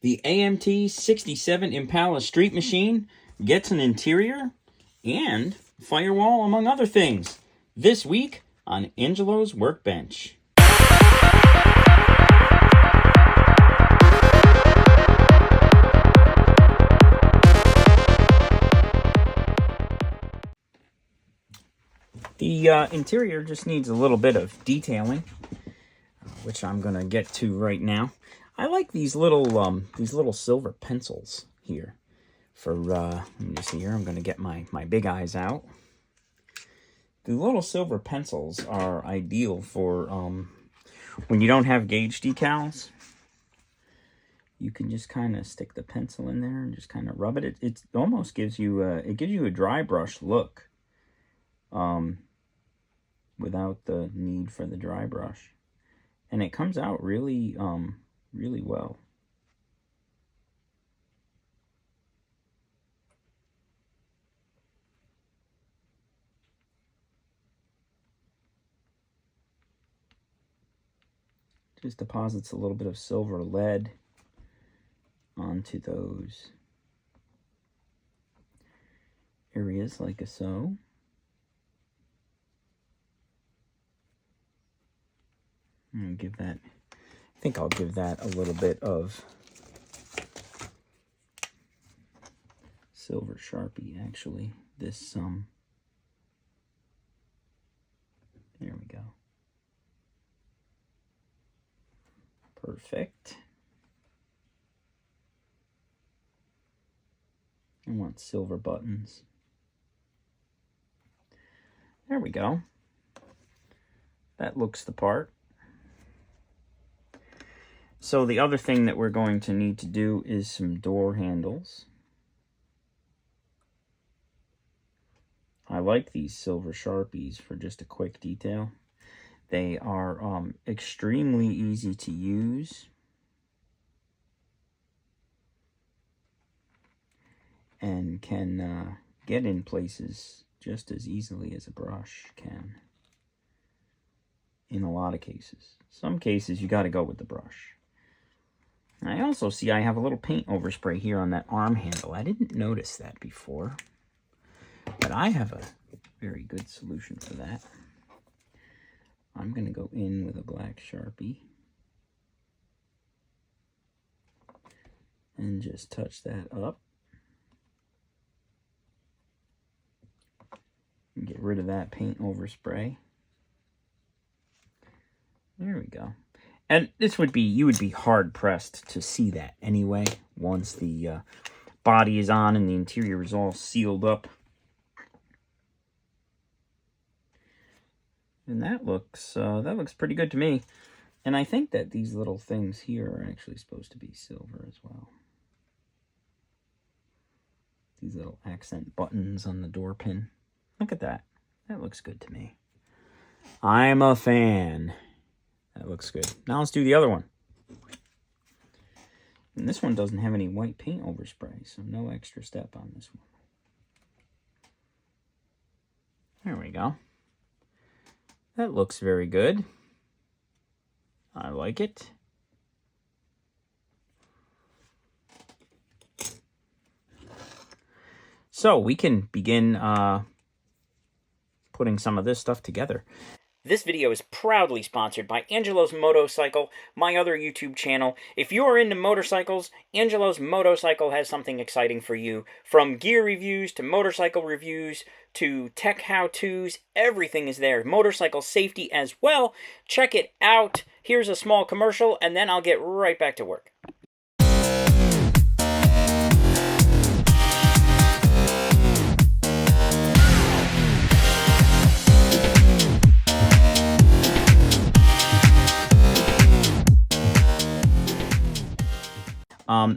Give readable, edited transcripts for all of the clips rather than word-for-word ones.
The AMT 67 Impala street machine gets an interior and firewall, among other things, this week on Angelo's Workbench. The interior just needs a little bit of detailing, which I'm going to get to right now. I like these little silver pencils here. For let me see here. I'm going to get my big eyes out. The little silver pencils are ideal for when you don't have gauge decals. You can just kind of stick the pencil in there and just kind of rub it. It almost gives you a dry brush look, without the need for the dry brush, and it comes out really really well. Just deposits a little bit of silver lead onto those areas like so. And give that, I think I'll give that a little bit of silver Sharpie, actually. This, there we go. Perfect. I want silver buttons. There we go. That looks the part. So the other thing that we're going to need to do is some door handles. I like these silver Sharpies for just a quick detail. They are extremely easy to use. And can get in places just as easily as a brush can. In a lot of cases. Some cases you got to go with the brush. I also see I have a little paint overspray here on that arm handle. I didn't notice that before, but I have a very good solution for that. I'm going to go in with a black Sharpie and just touch that up. And get rid of that paint overspray. There we go. And this would be, you would be hard-pressed to see that anyway, once the body is on and the interior is all sealed up. And that looks pretty good to me. And I think that these little things here are actually supposed to be silver as well. These little accent buttons on the door pin. Look at that. That looks good to me. I'm a fan. That looks good. Now let's do the other one. And this one doesn't have any white paint overspray, so no extra step on this one. There we go. That looks very good. I like it. So we can begin putting some of this stuff together. This video is proudly sponsored by Angelo's Motorcycle, my other YouTube channel. If you are into motorcycles, Angelo's Motorcycle has something exciting for you. From gear reviews to motorcycle reviews to tech how-tos, everything is there. Motorcycle safety as well. Check it out. Here's a small commercial, and then I'll get right back to work.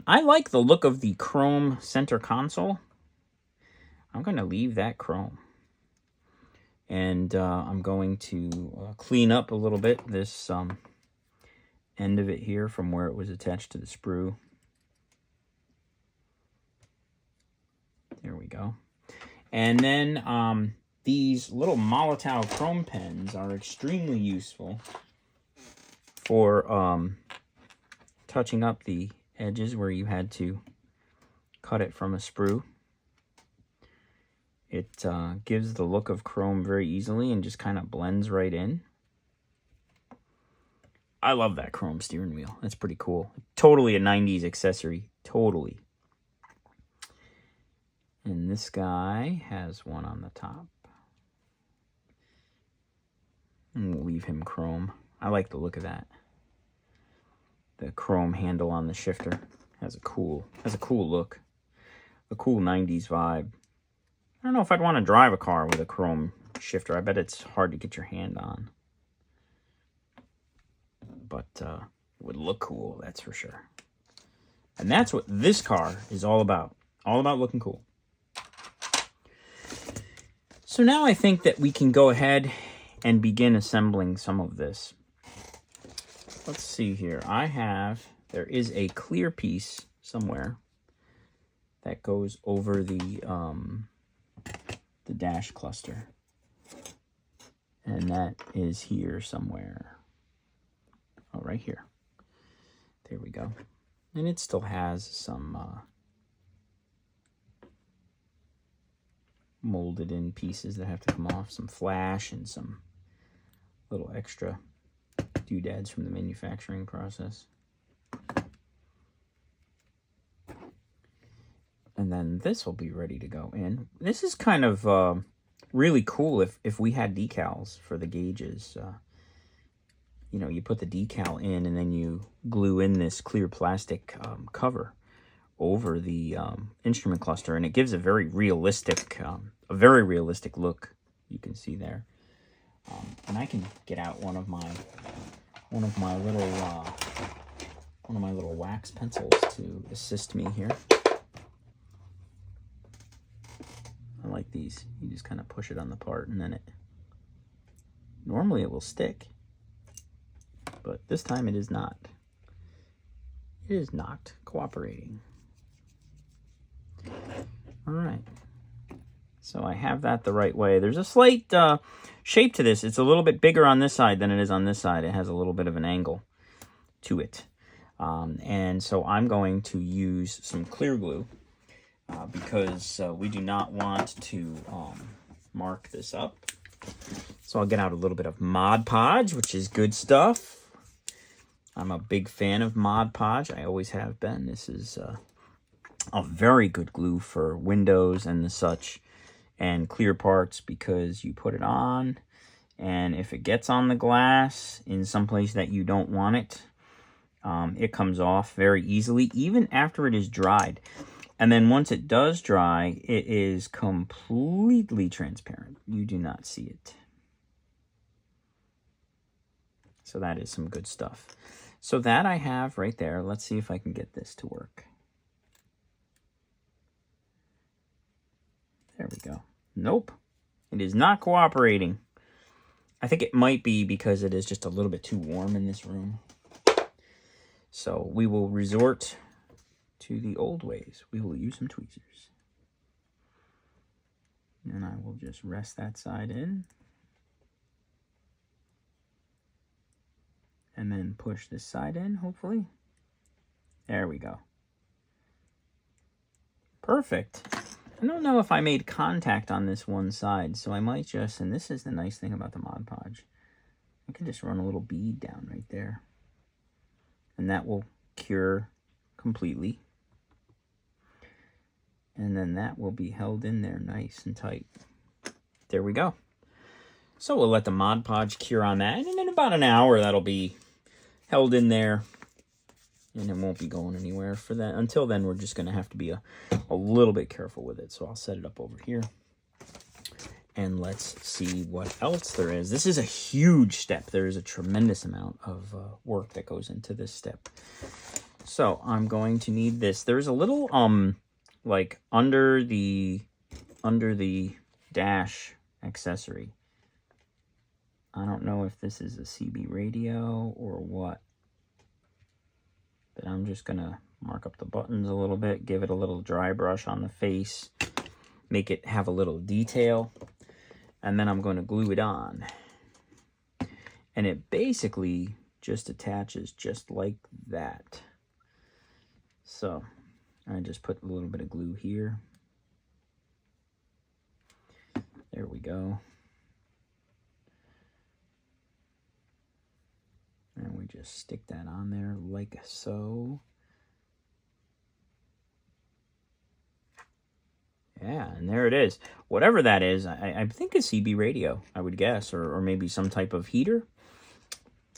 I like the look of the chrome center console. I'm going to leave that chrome. And I'm going to clean up a little bit this end of it here from where it was attached to the sprue. There we go. And then these little Molotov chrome pens are extremely useful for touching up the edges where you had to cut it from a sprue. It gives the look of chrome very easily and just kind of blends right in. I love that chrome steering wheel. That's pretty cool. Totally a 90s accessory. Totally. And this guy has one on the top. And we'll leave him chrome. I like the look of that. The chrome handle on the shifter has a cool look. A cool 90s vibe. I don't know if I'd want to drive a car with a chrome shifter. I bet it's hard to get your hand on. But it would look cool, that's for sure. And that's what this car is all about. All about looking cool. So now I think that we can go ahead and begin assembling some of this. Let's see here. There is a clear piece somewhere that goes over the dash cluster. And that is here somewhere. Oh, right here. There we go. And it still has some molded in pieces that have to come off, some flash and some little extra doodads from the manufacturing process. And then this will be ready to go in. This is kind of really cool if we had decals for the gauges. You know, you put the decal in and then you glue in this clear plastic cover over the instrument cluster, and it gives a very realistic look. You can see there, and I can get out one of my little wax pencils to assist me here. I like these. You just kind of push it on the part, and then normally it will stick, but this time it is not. It is not cooperating. All right. So I have that the right way. There's a slight shape to this. It's a little bit bigger on this side than it is on this side. It has a little bit of an angle to it. And so I'm going to use some clear glue because we do not want to mark this up. So I'll get out a little bit of Mod Podge, which is good stuff. I'm a big fan of Mod Podge. I always have been. This is a very good glue for windows and the such, and clear parts, because you put it on, and if it gets on the glass in some place that you don't want it, it comes off very easily, even after it is dried. And then once it does dry, it is completely transparent. You do not see it. So that is some good stuff. So that I have right there. Let's see if I can get this to work. There we go. Nope. It is not cooperating. I think it might be because it is just a little bit too warm in this room. So we will resort to the old ways. We will use some tweezers. And I will just rest that side in. And then push this side in, hopefully. There we go. Perfect. I don't know if I made contact on this one side, so I might just, and this is the nice thing about the Mod Podge, I can just run a little bead down right there. And that will cure completely. And then that will be held in there nice and tight. There we go. So we'll let the Mod Podge cure on that, and in about an hour that'll be held in there, and it won't be going anywhere for that. Until then, we're just going to have to be a little bit careful with it. So I'll set it up over here, and let's see what else there is. This is a huge step. There is a tremendous amount of work that goes into this step. So I'm going to need this. There's a little like under the dash accessory. I don't know if this is a CB radio or what, but I'm just gonna mark up the buttons a little bit, give it a little dry brush on the face, make it have a little detail, and then I'm going to glue it on. And it basically just attaches just like that. So I just put a little bit of glue here. There we go. And we just stick that on there like so. Yeah, and there it is. Whatever that is, I think a CB radio, I would guess, or maybe some type of heater.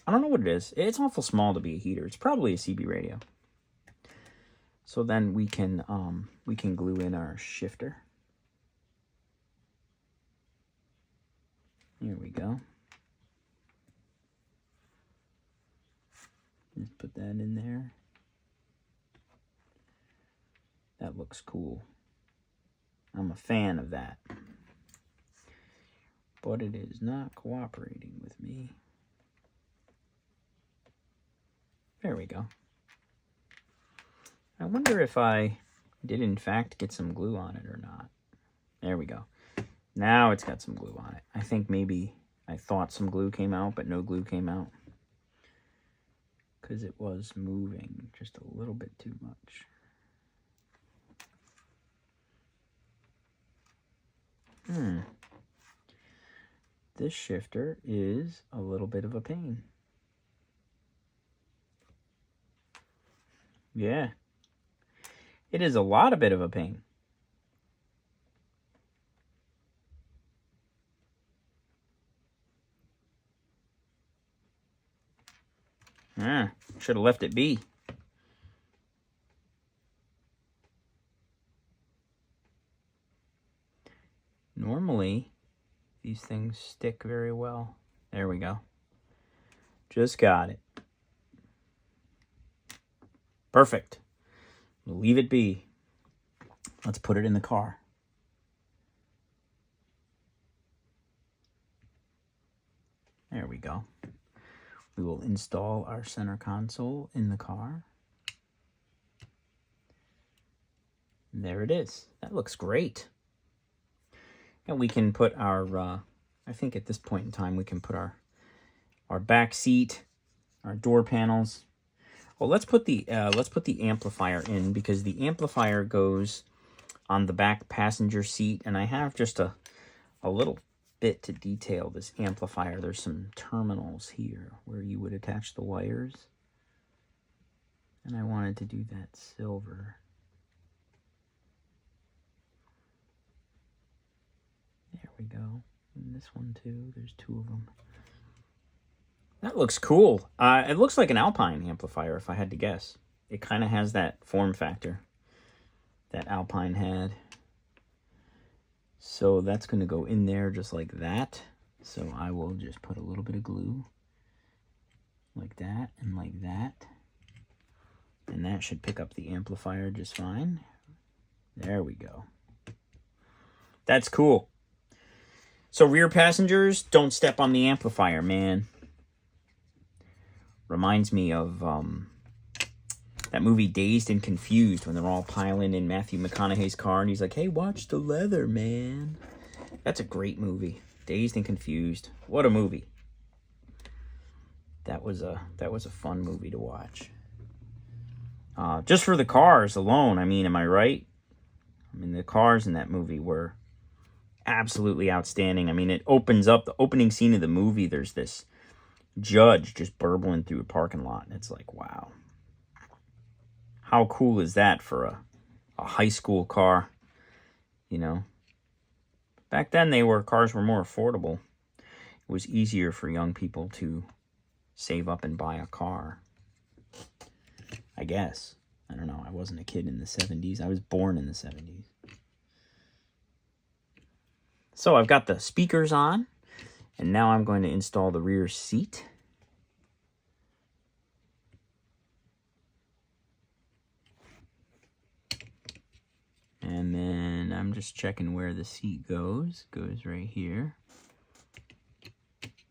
I don't know what it is. It's awful small to be a heater. It's probably a CB radio. So then we can glue in our shifter. Here we go. Just put that in there. That looks cool. I'm a fan of that. But it is not cooperating with me. There we go. I wonder if I did in fact get some glue on it or not. There we go. Now it's got some glue on it. I think maybe I thought some glue came out, but no glue came out. Because it was moving just a little bit too much. This shifter is a little bit of a pain. Yeah. It is a lot of bit of a pain. Should have left it be. Normally, these things stick very well. There we go. Just got it. Perfect. We'll leave it be. Let's put it in the car. There we go. We will install our center console in the car. And there it is. That looks great. And we can put our, I think at this point in time, we can put our back seat, our door panels. Well, let's put the amplifier in, because the amplifier goes on the back passenger seat, and I have just a little bit to detail this amplifier. There's some terminals here where you would attach the wires, and I wanted to do that silver. There we go. And this one too. There's two of them. That looks cool. It looks like an Alpine amplifier, if I had to guess. It kind of has that form factor that Alpine had. So that's going to go in there just like that. So I will just put a little bit of glue like that and like that. And that should pick up the amplifier just fine. There we go. That's cool. So rear passengers, don't step on the amplifier, man. Reminds me of that movie Dazed and Confused, when they're all piling in Matthew McConaughey's car and he's like, hey, watch the leather, man. That's a great movie. Dazed and Confused. What a movie. That was a fun movie to watch. Just for the cars alone, I mean, am I right? I mean, the cars in that movie were absolutely outstanding. I mean, it opens up, the opening scene of the movie, there's this judge just burbling through a parking lot, and it's like, wow. How cool is that for a high school car, you know? Back then, cars were more affordable. It was easier for young people to save up and buy a car. I guess. I don't know. I wasn't a kid in the 70s. I was born in the 70s. So I've got the speakers on, and now I'm going to install the rear seat. And then I'm just checking where the seat goes. Goes right here.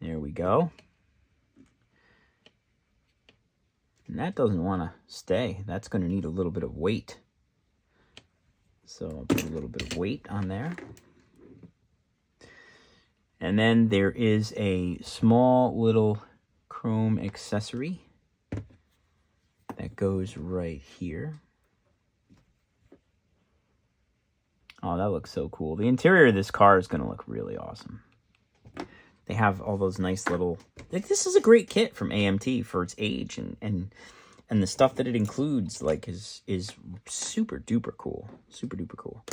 There we go. And that doesn't want to stay. That's going to need a little bit of weight. So I'll put a little bit of weight on there. And then there is a small little chrome accessory that goes right here. Oh, that looks so cool. The interior of this car is going to look really awesome. They have all those nice little... Like, this is a great kit from AMT for its age, and the stuff that it includes, like, is super duper cool. Super duper cool.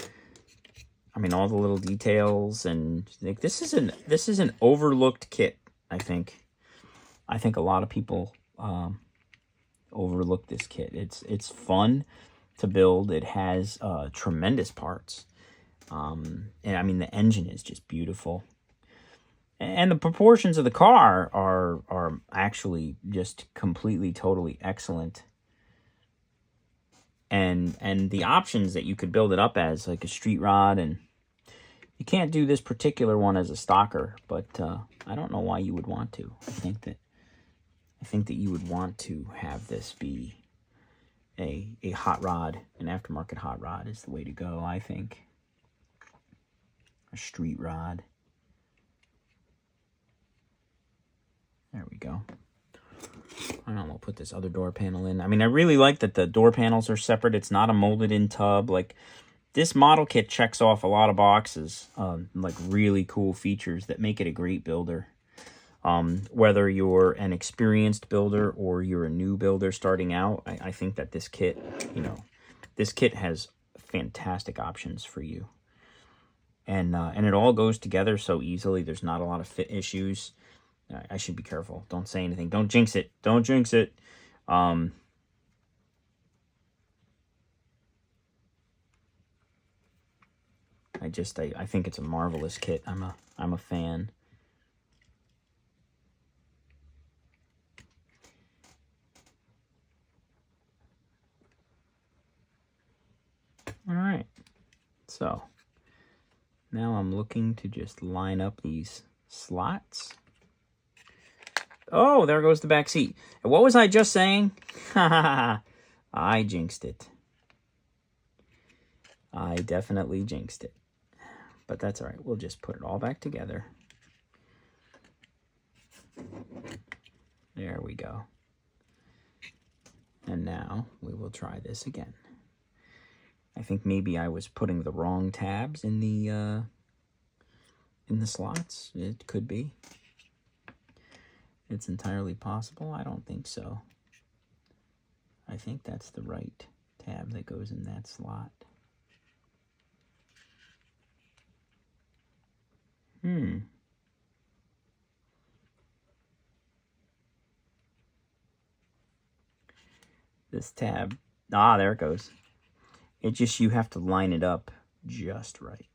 I mean, all the little details, and like, this is an overlooked kit, I think. I think a lot of people overlook this kit. It's fun to build. It has tremendous parts. And I mean, the engine is just beautiful. And the proportions of the car are actually just completely, totally excellent. And the options that you could build it up as, like a street rod, and you can't do this particular one as a stocker, but I don't know why you would want to. I think that you would want to have this be a hot rod, an aftermarket hot rod is the way to go, I think. A street rod. There we go. I don't know, we'll put this other door panel in. I mean, I really like that the door panels are separate. It's not a molded-in tub. Like, this model kit checks off a lot of boxes, like really cool features that make it a great builder. Whether you're an experienced builder or you're a new builder starting out, I think that this kit, this kit has fantastic options for you. And it all goes together so easily. There's not a lot of fit issues. I should be careful. Don't say anything. Don't jinx it. Don't jinx it. I think it's a marvelous kit. I'm a fan. All right. So now I'm looking to just line up these slots. Oh, there goes the back seat. And what was I just saying? I jinxed it. I definitely jinxed it. But that's all right. We'll just put it all back together. There we go. And now we will try this again. I think maybe I was putting the wrong tabs in the slots. It could be. It's entirely possible. I don't think so. I think that's the right tab that goes in that slot. This tab, there it goes. It just, you have to line it up just right.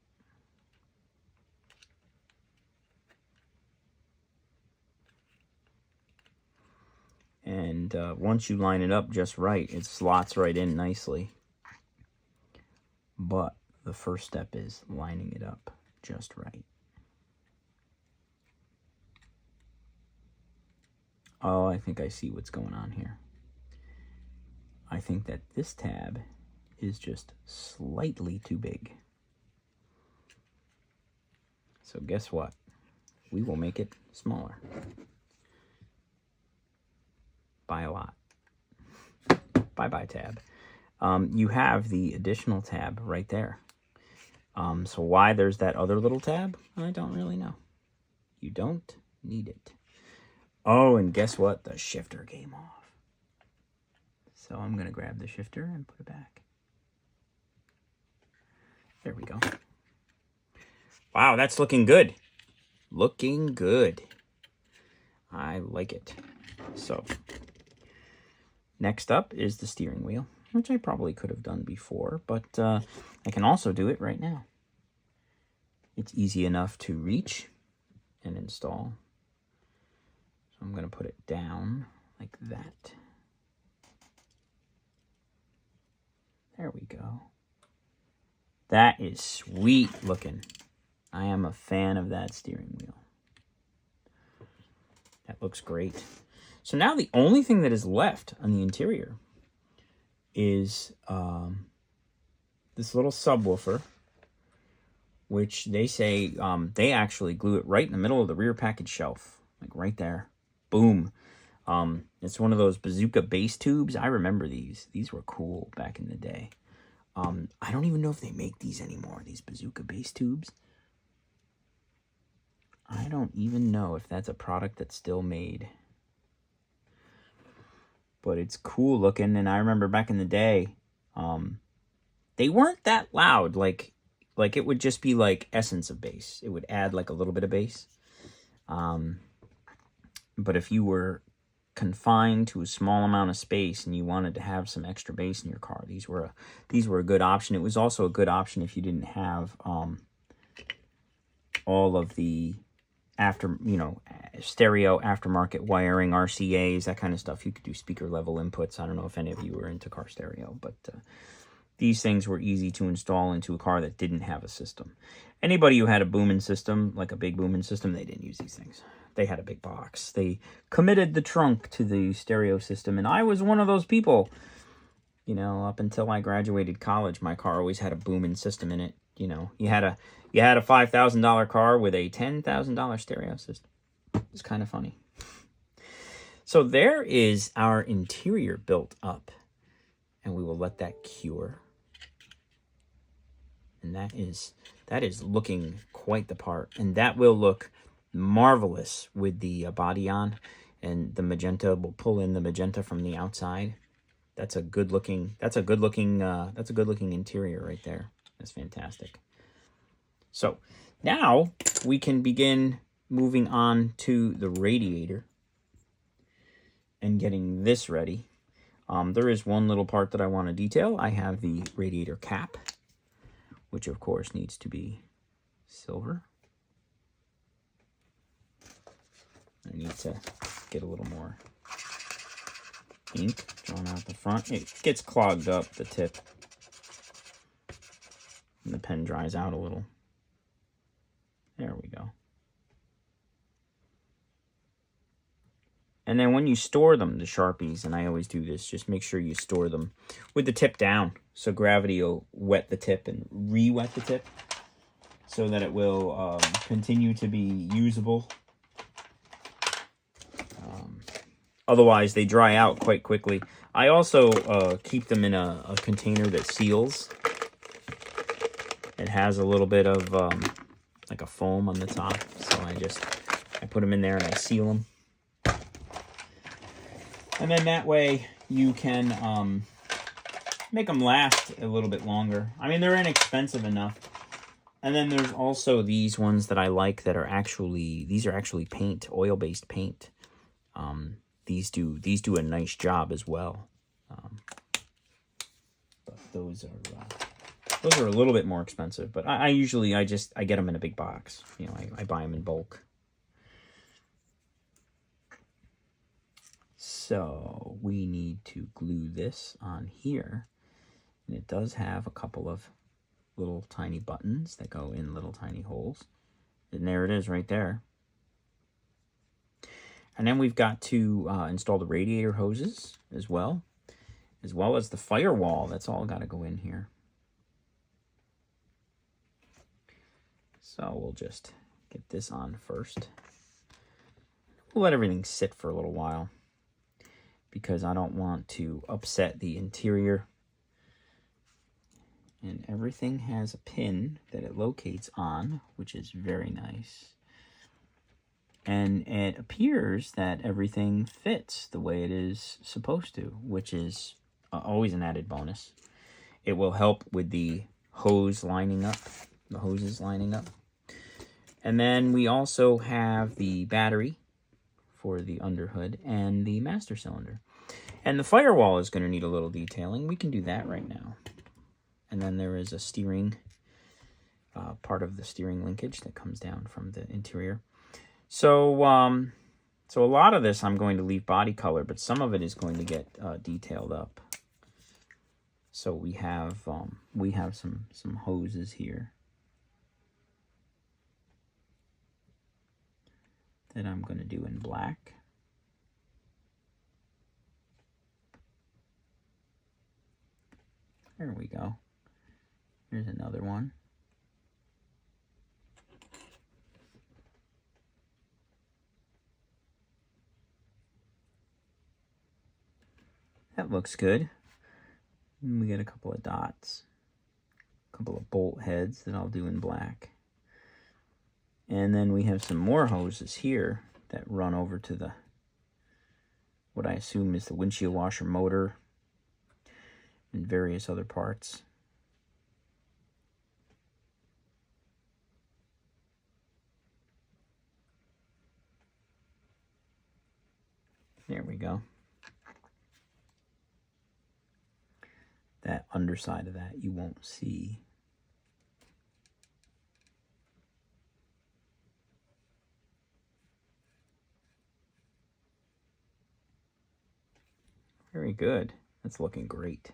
And once you line it up just right, it slots right in nicely. But the first step is lining it up just right. Oh, I think I see what's going on here. I think that this tab is just slightly too big. So guess what? We will make it smaller. By a lot. Bye-bye tab. You have the additional tab right there. So why there's that other little tab, I don't really know. You don't need it. Oh, and guess what? The shifter came off. So I'm going to grab the shifter and put it back. There we go. Wow, that's looking good. Looking good. I like it. So next up is the steering wheel, which I probably could have done before, but I can also do it right now. It's easy enough to reach and install. So I'm going to put it down like that. There we go. That is sweet looking. I am a fan of that steering wheel. That looks great. So now the only thing that is left on the interior is this little subwoofer, which they say they actually glue it right in the middle of the rear package shelf, like right there. Boom. It's one of those bazooka bass tubes. I remember these. These were cool back in the day. I don't even know if they make these anymore, these bazooka bass tubes. I don't even know if that's a product that's still made. But it's cool looking, and I remember back in the day, they weren't that loud. Like it would just be like essence of bass. It would add like a little bit of bass. But if you were confined to a small amount of space and you wanted to have some extra bass in your car, these were a good option. It was also a good option if you didn't have all of the stereo aftermarket wiring, RCAs, that kind of stuff. You could do speaker level inputs. I don't know if any of you were into car stereo, but these things were easy to install into a car that didn't have a system. Anybody who had a booming system, like a big booming system, they didn't use these things. They had a big box. They committed the trunk to the stereo system, and I was one of those people. Up until I graduated college, my car always had a booming system in it. You had a $5,000 car with a $10,000 stereo system. It's kind of funny. So there is our interior built up, and we will let that cure. And that is looking quite the part, and that will look marvelous with the body on, and the magenta will pull in the magenta from the outside. That's a good looking interior right there. That's fantastic. So now we can begin moving on to the radiator and getting this ready. There is one little part that I want to detail. I have the radiator cap, which of course needs to be silver. I need to get a little more ink drawn out the front. It gets clogged up, the tip, and the pen dries out a little. There we go. And then when you store them, the Sharpies, and I always do this, just make sure you store them with the tip down, so gravity will wet the tip and re-wet the tip, so that it will continue to be usable. Otherwise, they dry out quite quickly. I also keep them in a container that seals. It has a little bit of like a foam on the top, so I put them in there and I seal them. And then that way you can make them last a little bit longer. I mean, they're inexpensive enough. And then there's also these ones that I like that are actually paint, oil-based paint. These do a nice job as well. But those are a little bit more expensive. But I usually get them in a big box. I buy them in bulk. So we need to glue this on here, and it does have a couple of little tiny buttons that go in little tiny holes, and there it is right there. And then we've got to install the radiator hoses as well as the firewall. That's all got to go in here. So we'll just get this on first. We'll let everything sit for a little while, because I don't want to upset the interior. And everything has a pin that it locates on, which is very nice. And it appears that everything fits the way it is supposed to, which is always an added bonus. It will help with the hoses lining up. And then we also have the battery for the underhood and the master cylinder. And the firewall is going to need a little detailing. We can do that right now. And then there is a steering, part of the steering linkage that comes down from the interior. So a lot of this I'm going to leave body color, but some of it is going to get detailed up. So we have some hoses here that I'm going to do in black. There we go. Here's another one. That looks good. And we get a couple of dots. A couple of bolt heads that I'll do in black. And then we have some more hoses here that run over to the, what I assume is the windshield washer motor and various other parts. There we go. That underside of that you won't see. Very good. That's looking great.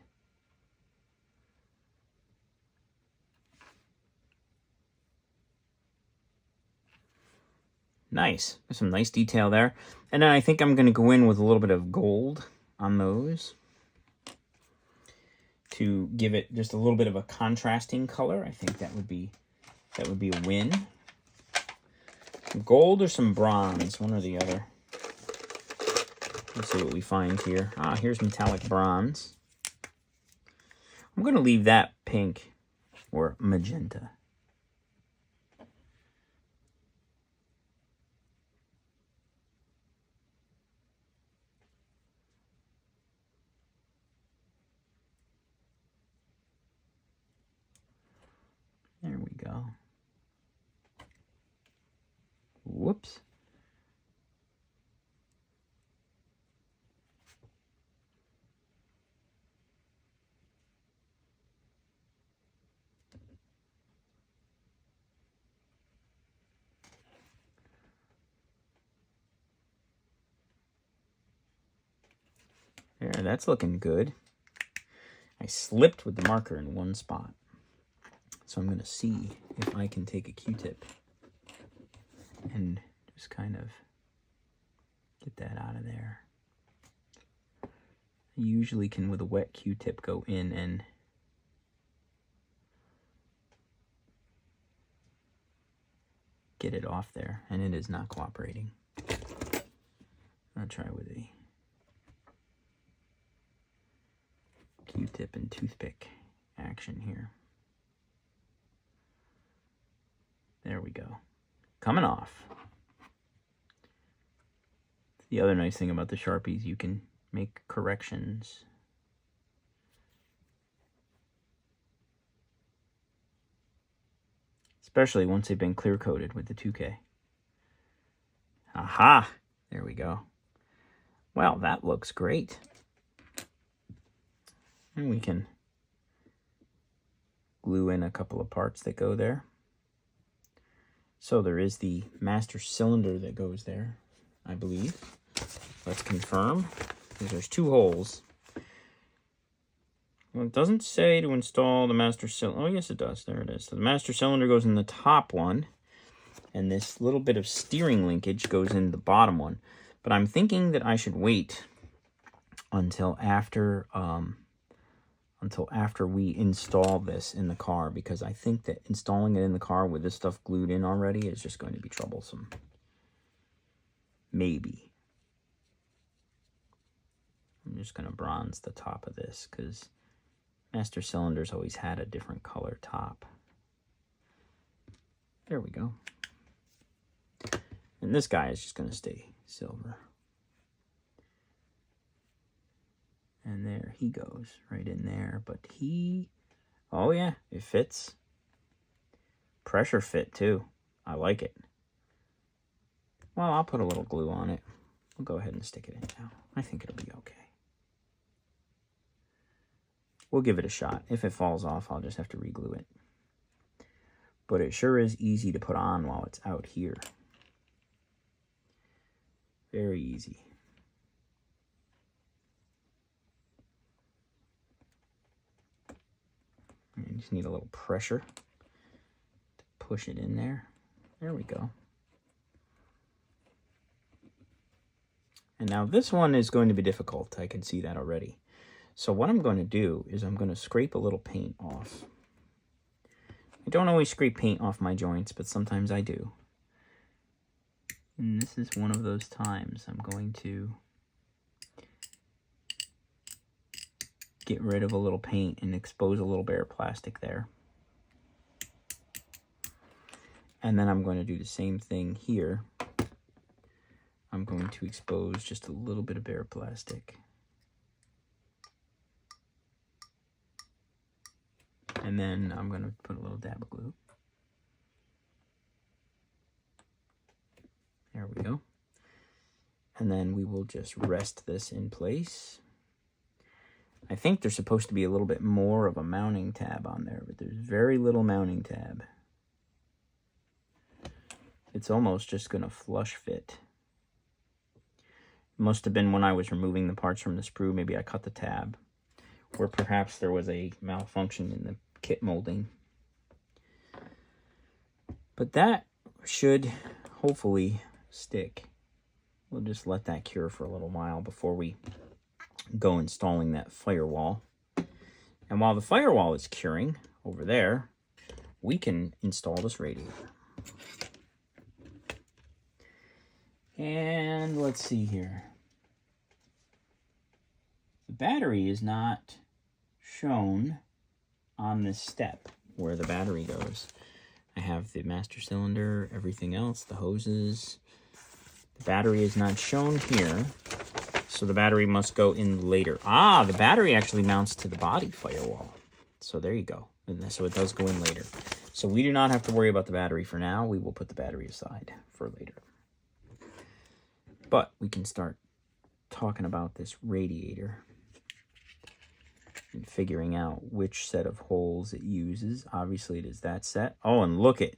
Nice. There's some nice detail there. And then I think I'm going to go in with a little bit of gold on those to give it just a little bit of a contrasting color. I think that would be a win. Some gold or some bronze, one or the other. Let's see what we find here. Ah, here's metallic bronze. I'm going to leave that pink or magenta. There we go. Whoops. There, that's looking good. I slipped with the marker in one spot. So I'm going to see if I can take a Q-tip and just kind of get that out of there. I usually can, with a wet Q-tip, go in and get it off there, and it is not cooperating. I'll try with a Q-tip and toothpick action here. There we go. Coming off. The other nice thing about the Sharpies, you can make corrections. Especially once they've been clear coated with the 2K. Aha! There we go. Well, that looks great. And we can glue in a couple of parts that go there. So there is the master cylinder that goes there, I believe. Let's confirm. There's 2 holes. Well, it doesn't say to install the master cylinder. Oh, yes, it does. There it is. So the master cylinder goes in the top one, and this little bit of steering linkage goes in the bottom one. But I'm thinking that I should wait until after we install this in the car, because I think that installing it in the car with this stuff glued in already is just going to be troublesome. Maybe. I'm just going to bronze the top of this because master cylinders always had a different color top. There we go. And this guy is just going to stay silver. And there he goes, right in there. But oh yeah, it fits. Pressure fit too. I like it. Well, I'll put a little glue on it. We'll go ahead and stick it in now. I think it'll be okay. We'll give it a shot. If it falls off, I'll just have to re-glue it. But it sure is easy to put on while it's out here. Very easy. You just need a little pressure to push it in there. There we go. And now this one is going to be difficult. I can see that already. So what I'm going to do is I'm going to scrape a little paint off. I don't always scrape paint off my joints, but sometimes I do. And this is one of those times. I'm going to get rid of a little paint and expose a little bare plastic there. And then I'm going to do the same thing here. I'm going to expose just a little bit of bare plastic. And then I'm going to put a little dab of glue. There we go. And then we will just rest this in place. I think there's supposed to be a little bit more of a mounting tab on there, but there's very little mounting tab. It's almost just going to flush fit. It must have been when I was removing the parts from the sprue, maybe I cut the tab. Or perhaps there was a malfunction in the kit molding. But that should hopefully stick. We'll just let that cure for a little while before we go installing that firewall. And while the firewall is curing over there, we can install this radiator. And let's see here. The battery is not shown on this step where the battery goes. I have the master cylinder, everything else, the hoses. The battery is not shown here, so the battery must go in later. Ah, the battery actually mounts to the body firewall. So there you go. And so it does go in later. So we do not have to worry about the battery for now. We will put the battery aside for later. But we can start talking about this radiator and figuring out which set of holes it uses. Obviously, it is that set. Oh, and look at,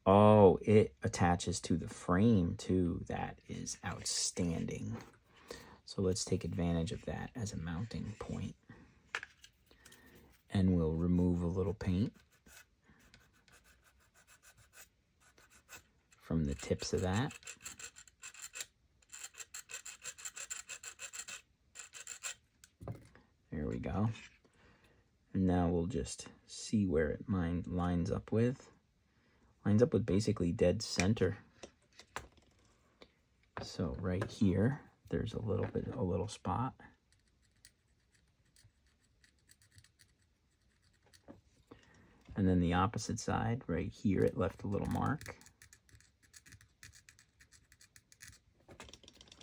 oh, it attaches to the frame too. That is outstanding. So let's take advantage of that as a mounting point. And we'll remove a little paint from the tips of that. There we go. And now we'll just see where it lines up with. Lines up with basically dead center. So right here, there's a little spot. And then the opposite side, right here, it left a little mark.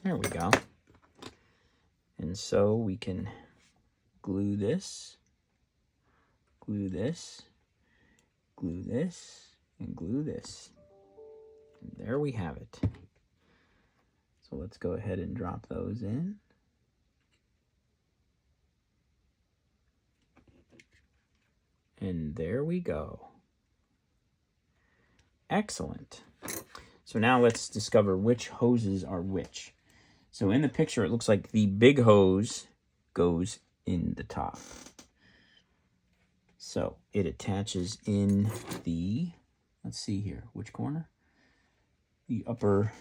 There we go. And so we can glue this, glue this, glue this, and glue this. And there we have it. So let's go ahead and drop those in. And there we go. Excellent. So now let's discover which hoses are which. So in the picture, it looks like the big hose goes in the top. So it attaches in the, let's see here, which corner? The upper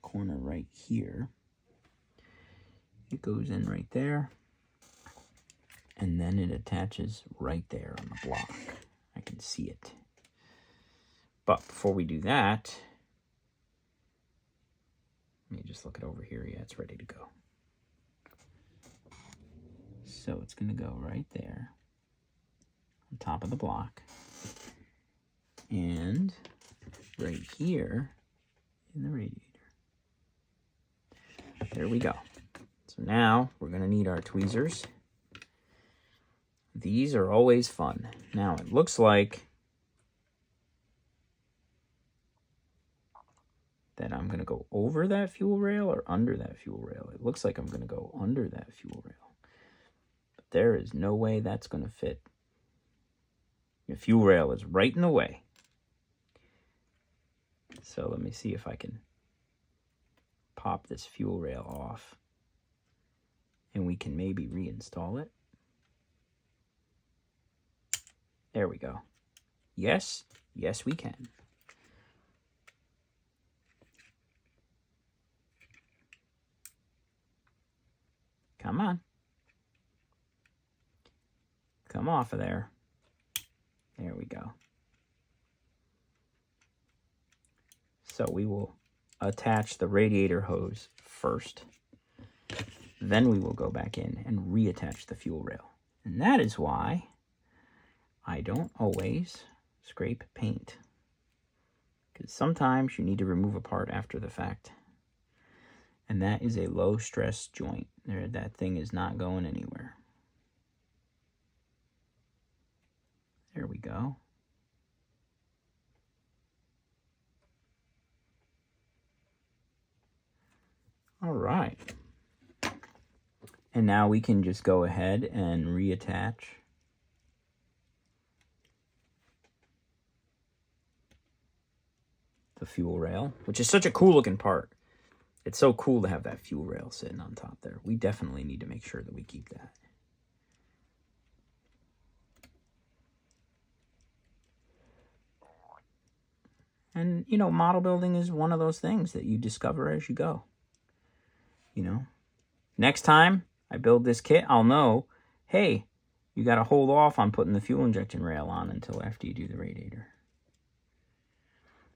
corner right here. It goes in right there. And then it attaches right there on the block. I can see it. But before we do that, let me just look it over here. Yeah, it's ready to go. So it's going to go right there on top of the block. And right here in the radiator. There we go. So now we're going to need our tweezers. These are always fun. Now it looks like that I'm going to go over that fuel rail or under that fuel rail. It looks like I'm going to go under that fuel rail. But there is no way that's going to fit. The fuel rail is right in the way. So let me see if I can pop this fuel rail off. And we can maybe reinstall it. There we go. Yes, yes we can. Come on. Come off of there. There we go. So we will attach the radiator hose first. Then we will go back in and reattach the fuel rail. And that is why I don't always scrape paint because sometimes you need to remove a part after the fact. And that is a low stress joint. That thing is not going anywhere. There we go. All right. And now we can just go ahead and reattach the fuel rail, which is such a cool looking part. It's so cool to have that fuel rail sitting on top there. We definitely need to make sure that we keep that. And, you know, model building is one of those things that you discover as you go. You know, next time I build this kit, I'll know, hey, you got to hold off on putting the fuel injection rail on until after you do the radiator.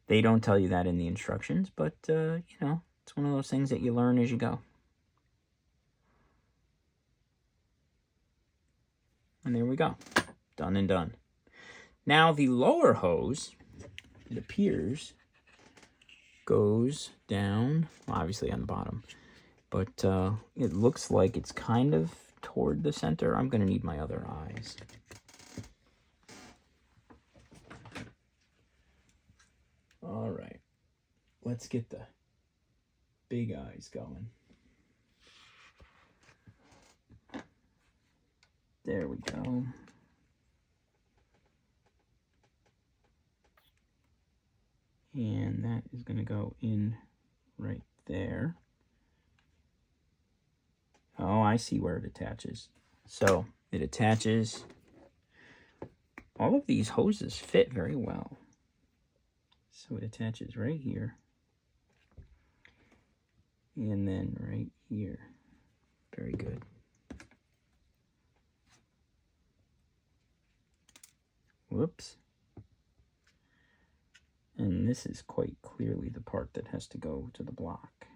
They don't tell you that in the instructions, but, you know, it's one of those things that you learn as you go. And there we go. Done and done. Now the lower hose, it appears, goes down, well, obviously on the bottom, but it looks like it's kind of toward the center. I'm going to need my other eyes. All right. Let's get the big eyes going. There we go. And that is going to go in right there. Oh, I see where it attaches. So it attaches. All of these hoses fit very well. So it attaches right here. And then right here. Very good. Whoops. And this is quite clearly the part that has to go to the block.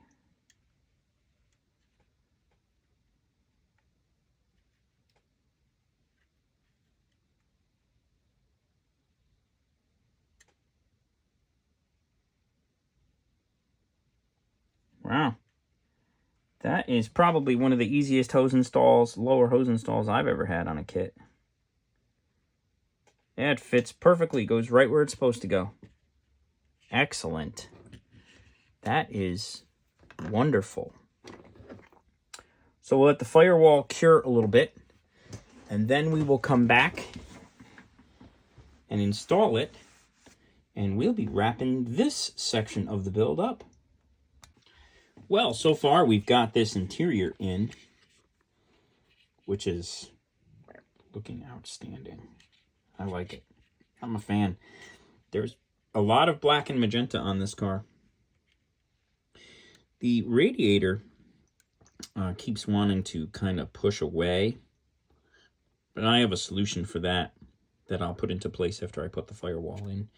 Wow. That is probably one of the easiest hose installs, lower hose installs I've ever had on a kit. Yeah, it fits perfectly, goes right where it's supposed to go. Excellent. That is wonderful. So we'll let the firewall cure a little bit, and then we will come back and install it, and we'll be wrapping this section of the build up. Well, so far we've got this interior in, which is looking outstanding. I like it. I'm a fan. There's a lot of black and magenta on this car. The radiator keeps wanting to kind of push away, but I have a solution for that I'll put into place after I put the firewall in.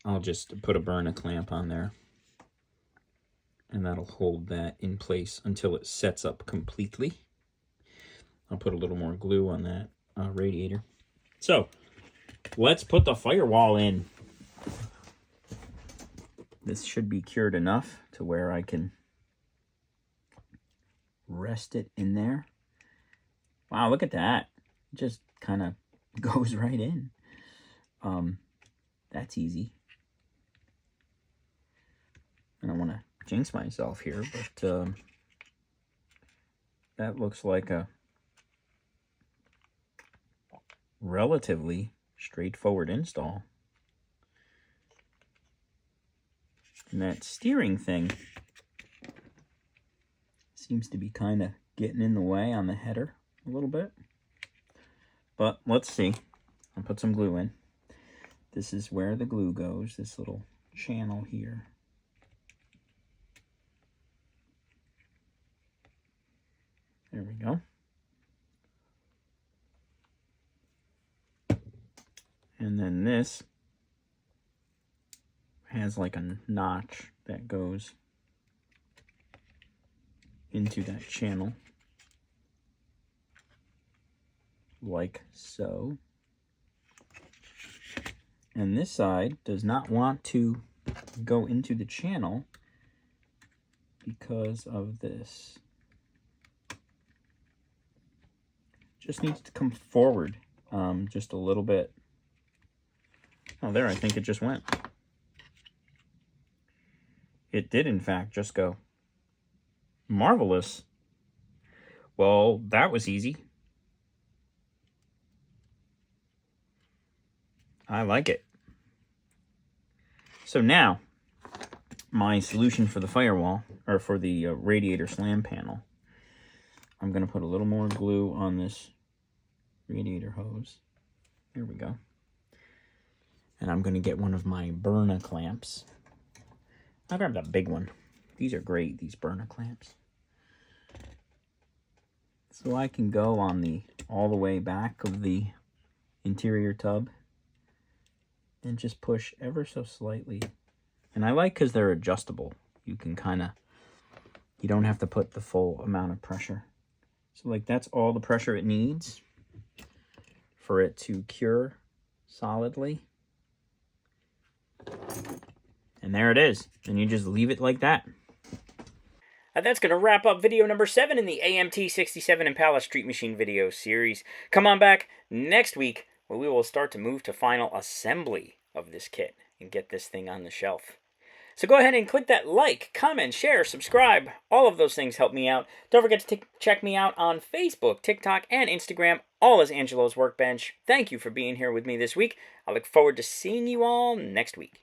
I'll just put a burn clamp on there, and that'll hold that in place until it sets up completely. I'll put a little more glue on that radiator. So let's put the firewall in. This should be cured enough to where I can rest it in there. Wow, look at that. It just kind of goes right in. That's easy. I don't want to jinx myself here, but that looks like a relatively straightforward install. And that steering thing seems to be kind of getting in the way on the header a little bit. But let's see. I'll put some glue in. This is where the glue goes, this little channel here. There we go. And then this has like a notch that goes into that channel, like so. And this side does not want to go into the channel because of this. Just needs to come forward just a little bit. Oh, there, I think it just went. It did, in fact, just go. Marvelous. Well, that was easy. I like it. So now, my solution for the firewall, or for the radiator slam panel, I'm going to put a little more glue on this radiator hose. There we go. And I'm going to get one of my Burna clamps. I'll grab that big one. These are great, these Burna clamps. So I can go on the all the way back of the interior tub and just push ever so slightly. And I like because they're adjustable. You can you don't have to put the full amount of pressure. So like that's all the pressure it needs for it to cure solidly. And there it is. And you just leave it like that. That's going to wrap up video number 7 in the AMT 67 Impala Street Machine video series. Come on back next week where we will start to move to final assembly of this kit and get this thing on the shelf. So go ahead and click that like, comment, share, subscribe. All of those things help me out. Don't forget to check me out on Facebook, TikTok, and Instagram, all as Angelo's Workbench. Thank you for being here with me this week. I look forward to seeing you all next week.